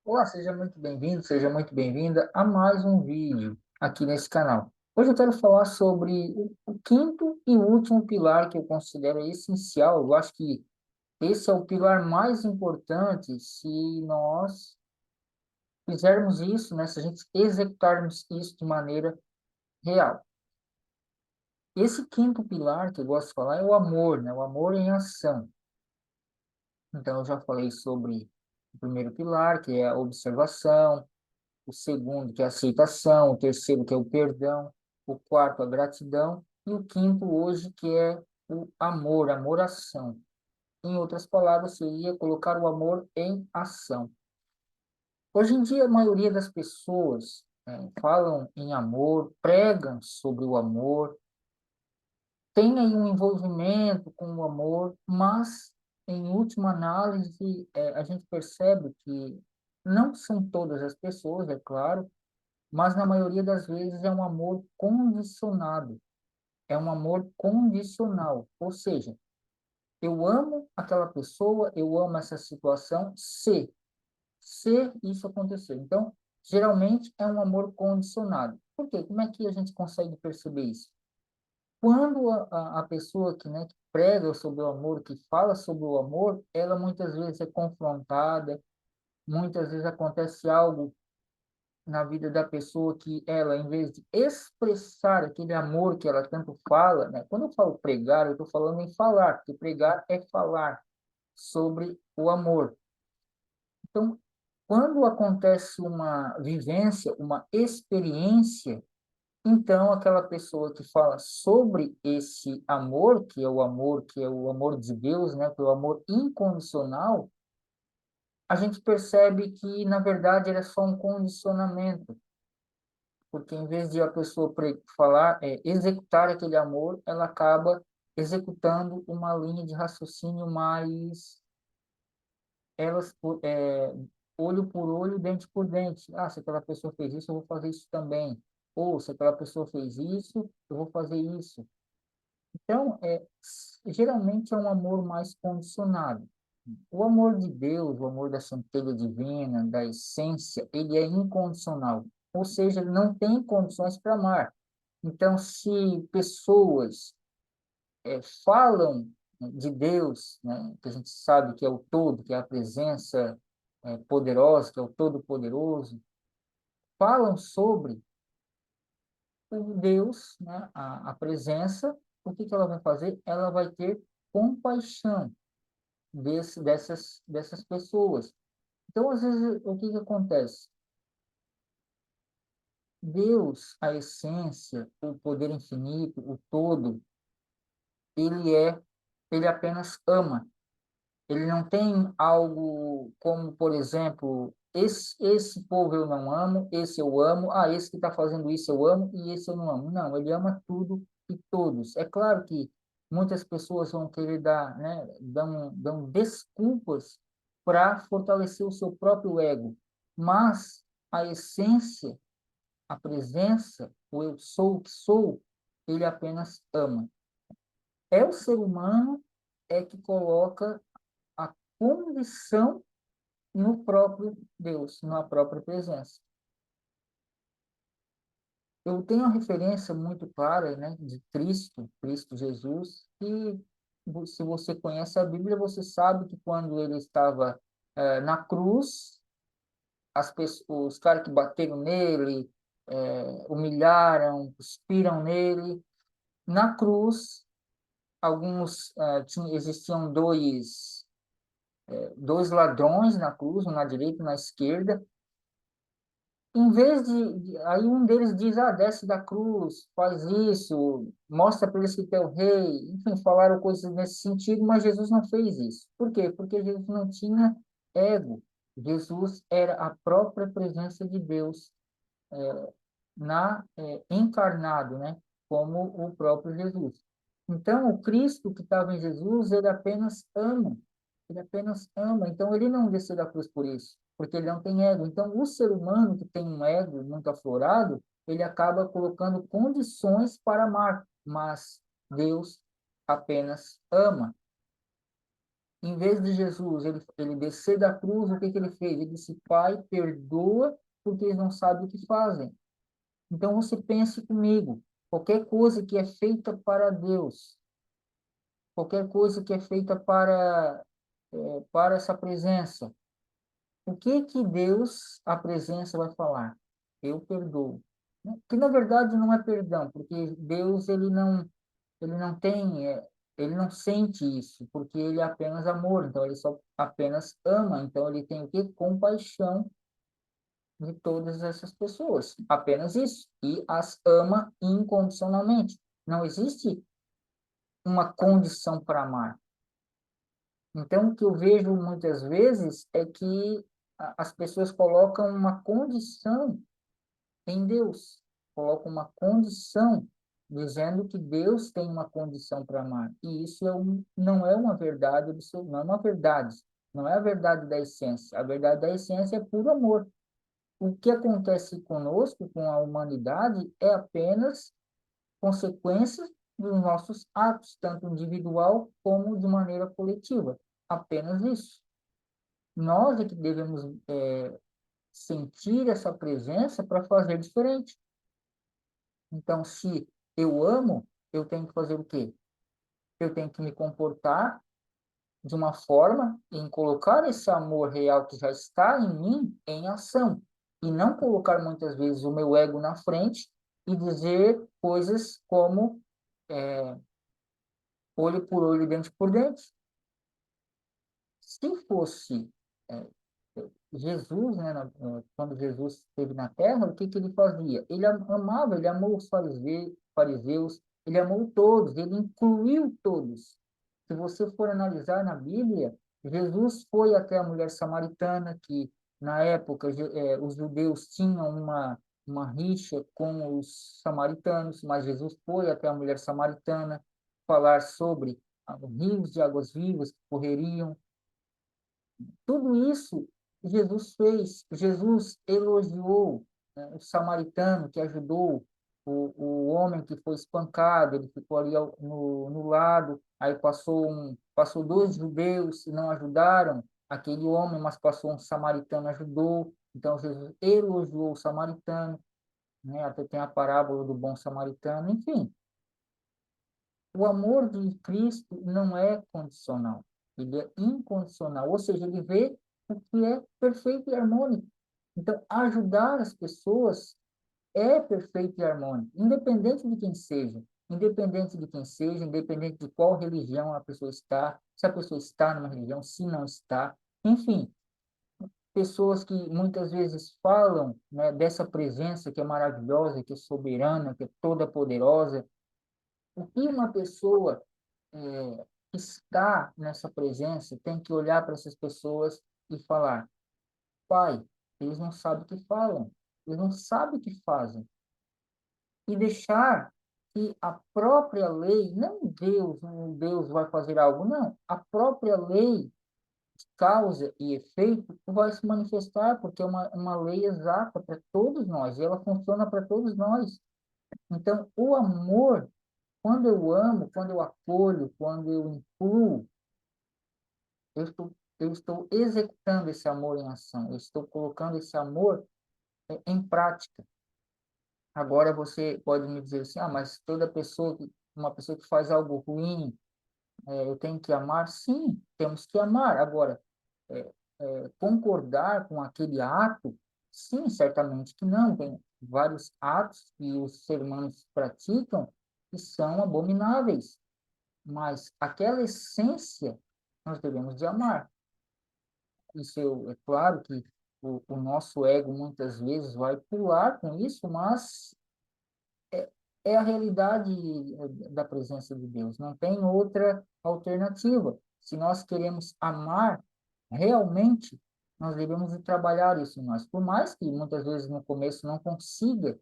Olá, seja muito bem-vindo, seja muito bem-vinda a mais um vídeo aqui nesse canal. Hoje eu quero falar sobre o quinto e último pilar que eu considero essencial. Eu acho que esse é o pilar mais importante se nós fizermos isso, né? Se a gente executarmos isso de maneira real. Esse quinto pilar que eu gosto de falar é o amor, né? O amor em ação. Então, eu já falei sobre o primeiro pilar, que é a observação. O segundo, que é a aceitação, o terceiro, que é o perdão, o quarto, a gratidão, e o quinto, hoje, que é o amor, amor-ação. Em outras palavras, seria colocar o amor em ação. Hoje em dia, a maioria das pessoas falam em amor, pregam sobre o amor, tem aí um envolvimento com o amor, mas, em última análise, a gente percebe que não são todas as pessoas, é claro, mas na maioria das vezes é um amor condicionado, é um amor condicional, ou seja, eu amo aquela pessoa, eu amo essa situação, se isso acontecer. Então, geralmente é um amor condicionado. Por quê? Como é que a gente consegue perceber isso? Quando a pessoa que prega sobre o amor, que fala sobre o amor, ela muitas vezes é confrontada, muitas vezes acontece algo na vida da pessoa que ela, em vez de expressar aquele amor que ela tanto fala, né? Quando eu falo pregar, eu estou falando em falar, porque pregar é falar sobre o amor. Então, quando acontece uma vivência, uma experiência, então aquela pessoa que fala sobre esse amor, que é o amor de Deus, né? Que é o amor incondicional, a gente percebe que, na verdade, ele é só um condicionamento, porque em vez de a pessoa falar, executar aquele amor, ela acaba executando uma linha de raciocínio mais elas olho por olho, dente por dente. Ah, se aquela pessoa fez isso, eu vou fazer isso também. Ou se aquela pessoa fez isso, eu vou fazer isso. Então, geralmente é um amor mais condicionado. O amor de Deus, o amor da centelha divina, da essência, ele é incondicional. Ou seja, ele não tem condições para amar. Então, se pessoas falam de Deus, né, que a gente sabe que é o todo, que é a presença poderosa, que é o Todo-Poderoso, falam sobre o Deus, né, a presença, o que que ela vai fazer? Ela vai ter compaixão dessas pessoas. Então, às vezes, o que que acontece? Deus, a essência, o poder infinito, o todo, ele é, ele apenas ama. Ele não tem algo como, por exemplo, esse povo eu não amo, esse eu amo, esse que está fazendo isso eu amo e esse eu não amo. Não, ele ama tudo e todos. É claro que muitas pessoas vão querer dar, né, dão desculpas para fortalecer o seu próprio ego, mas a essência, a presença, o eu sou o que sou, ele apenas ama. É o ser humano que coloca a condição no próprio Deus, na própria presença. Eu tenho uma referência muito clara, né, de Cristo, Cristo Jesus, e se você conhece a Bíblia, você sabe que quando ele estava na cruz, os caras que bateram nele, humilharam, cuspiram nele, na cruz, existiam dois ladrões na cruz, um na direita e um na esquerda. Em vez aí um deles diz, desce da cruz, faz isso, mostra para eles que tu é o rei, enfim, falaram coisas nesse sentido, mas Jesus não fez isso. Por quê? Porque Jesus não tinha ego. Jesus era a própria presença de Deus encarnado, né? Como o próprio Jesus. Então, o Cristo que estava em Jesus, ele apenas ama. Ele apenas ama. Então, ele não desceu da cruz por isso, porque ele não tem ego. Então, o ser humano que tem um ego muito aflorado, ele acaba colocando condições para amar, mas Deus apenas ama. Em vez de Jesus, ele descer da cruz, o que que ele fez? Ele disse, Pai, perdoa, porque eles não sabem o que fazem. Então, você pense comigo, qualquer coisa que é feita para Deus, qualquer coisa que é feita para essa presença, o que que Deus, a presença, vai falar? Eu perdoo. Que, na verdade, não é perdão, porque Deus, ele não tem, ele não sente isso, porque ele é apenas amor, então ele só apenas ama, então ele tem o quê? Compaixão de todas essas pessoas, apenas isso, e as ama incondicionalmente. Não existe uma condição para amar. Então, o que eu vejo muitas vezes é que as pessoas colocam uma condição em Deus, colocam uma condição, dizendo que Deus tem uma condição para amar. E isso não é uma verdade absoluta, não é uma verdade, não é a verdade da essência. A verdade da essência é puro amor. O que acontece conosco, com a humanidade, é apenas consequência dos nossos atos, tanto individual como de maneira coletiva. Apenas isso. Nós é que devemos sentir essa presença para fazer diferente. Então, se eu amo, eu tenho que fazer o quê? Eu tenho que me comportar de uma forma em colocar esse amor real que já está em mim em ação. E não colocar muitas vezes o meu ego na frente e dizer coisas como olho por olho, dente por dente. Se fosse é, Jesus, né, quando Jesus esteve na Terra, o que que ele fazia? Ele amava, ele amou os fariseus, ele amou todos, ele incluiu todos. Se você for analisar na Bíblia, Jesus foi até a mulher samaritana, que na época os judeus tinham uma rixa com os samaritanos, mas Jesus foi até a mulher samaritana falar sobre rios de águas vivas que correriam. Tudo isso Jesus fez. Jesus elogiou, né, o samaritano que ajudou o homem que foi espancado. Ele ficou ali no lado. Aí passou dois judeus e não ajudaram aquele homem, mas passou um samaritano ajudou. Então Jesus elogiou o samaritano, né? Até tem a parábola do bom samaritano. Enfim, o amor de Cristo não é condicional, ele é incondicional, ou seja, ele vê o que é perfeito e harmônico. Então, ajudar as pessoas é perfeito e harmônico, independente de quem seja, independente de qual religião a pessoa está, se a pessoa está numa religião, se não está, enfim, pessoas que muitas vezes falam, né, dessa presença que é maravilhosa, que é soberana, que é toda poderosa. O que uma pessoa está nessa presença tem que olhar para essas pessoas e falar: Pai, eles não sabem o que falam, eles não sabem o que fazem. E deixar que a própria lei, não Deus, Deus vai fazer algo, não, a própria lei de causa e efeito vai se manifestar, porque é uma lei exata para todos nós, e ela funciona para todos nós. Então, o amor, quando eu amo, quando eu acolho, quando eu incluo, eu estou executando esse amor em ação, eu estou colocando esse amor em prática. Agora você pode me dizer assim, mas uma pessoa que faz algo ruim, eu tenho que amar? Sim, temos que amar. Agora, concordar com aquele ato? Sim, certamente que não. Tem vários atos que os seres humanos praticam que são abomináveis, mas aquela essência nós devemos de amar. Isso é claro que o nosso ego muitas vezes vai pular com isso, mas é a realidade da presença de Deus. Não tem outra alternativa. Se nós queremos amar realmente, nós devemos trabalhar isso em nós. Por mais que muitas vezes no começo não consiga,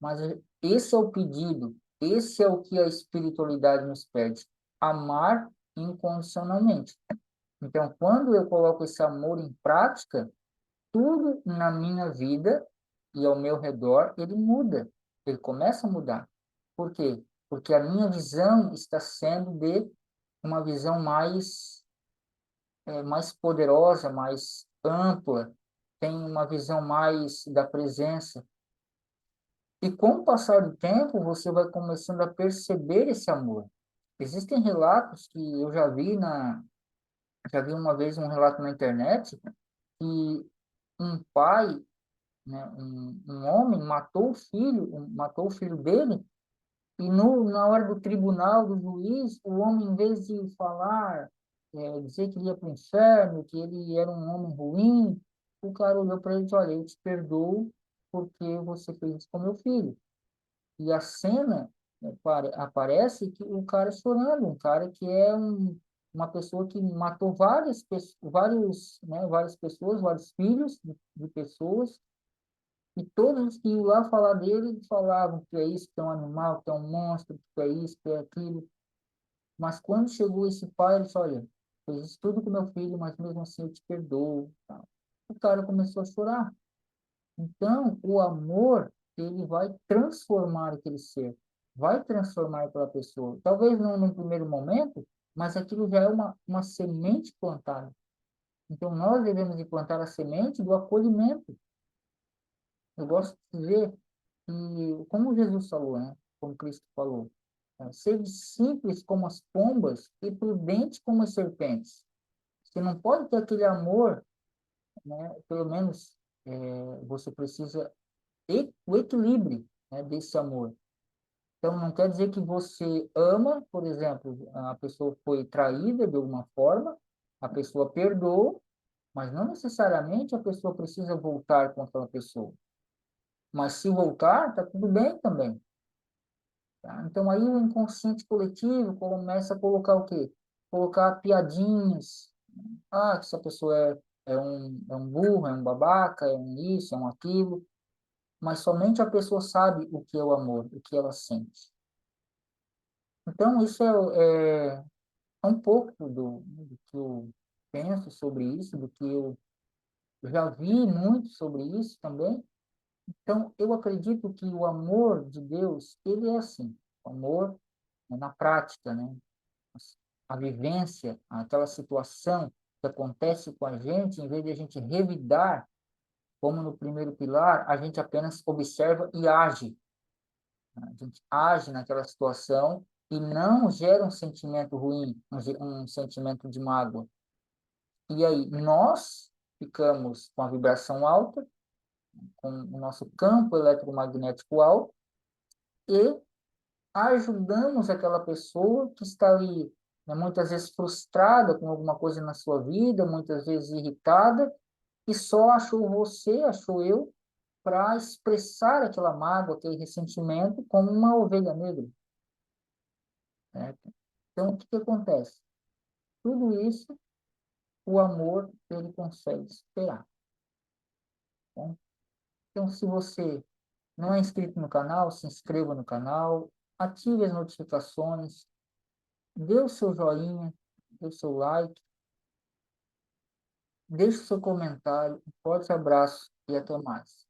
mas esse é o pedido, esse é o que a espiritualidade nos pede: amar incondicionalmente. Então, quando eu coloco esse amor em prática, tudo na minha vida e ao meu redor, ele muda, ele começa a mudar. Por quê? Porque a minha visão está sendo de uma visão mais mais poderosa, mais ampla, tem uma visão mais da presença. E com o passar do tempo, você vai começando a perceber esse amor. Existem relatos que eu já vi uma vez um relato na internet que um pai, né, um homem matou o filho dele, e na hora do tribunal, do juiz, o homem, em vez de falar, dizer que ele ia para o inferno, que ele era um homem ruim, o cara olhou para ele e disse: olha, eu te perdoo porque você fez isso com meu filho. E a cena, né, aparece que o cara chorando, um cara que é uma pessoa que matou várias pessoas, vários filhos de pessoas, e todos que iam lá falar dele falavam que é isso, que é um animal, que é um monstro, que é isso, que é aquilo. Mas quando chegou esse pai, ele disse: olha, fiz isso tudo com meu filho, mas mesmo assim eu te perdoo. Tal. O cara começou a chorar. Então, o amor, ele vai transformar aquele ser, vai transformar aquela pessoa. Talvez não no primeiro momento, mas aquilo já é uma semente plantada. Então, nós devemos de plantar a semente do acolhimento. Eu gosto de ver que, como Jesus falou, né? Como Cristo falou, sede simples como as pombas e prudente como as serpentes. Você não pode ter aquele amor, né? Pelo menos você precisa o equilíbrio, né, desse amor. Então, não quer dizer que você ama, por exemplo, a pessoa foi traída de alguma forma, a pessoa perdoa, mas não necessariamente a pessoa precisa voltar com aquela pessoa. Mas se voltar, está tudo bem também. Tá? Então, aí o inconsciente coletivo começa a colocar o quê? Colocar piadinhas. Ah, que essa pessoa é um burro, é um babaca, é um isso, é um aquilo. Mas somente a pessoa sabe o que é o amor, o que ela sente. Então, isso é um pouco do que eu penso sobre isso, do que eu já vi muito sobre isso também. Então, eu acredito que o amor de Deus, ele é assim, o amor na prática, né? A vivência, aquela situação que acontece com a gente, em vez de a gente revidar, como no primeiro pilar, a gente apenas observa e age. A gente age naquela situação e não gera um sentimento ruim, um sentimento de mágoa. E aí nós ficamos com a vibração alta, com o nosso campo eletromagnético alto e ajudamos aquela pessoa que está ali, né, muitas vezes frustrada com alguma coisa na sua vida, muitas vezes irritada, e só achou você, achou eu, para expressar aquela mágoa, aquele ressentimento como uma ovelha negra. Né? Então, o que acontece? Tudo isso, o amor, ele consegue superar. Tá? Então, se você não é inscrito no canal, se inscreva no canal, ative as notificações, dê o seu joinha, dê o seu like, deixe o seu comentário. Um forte abraço e até mais.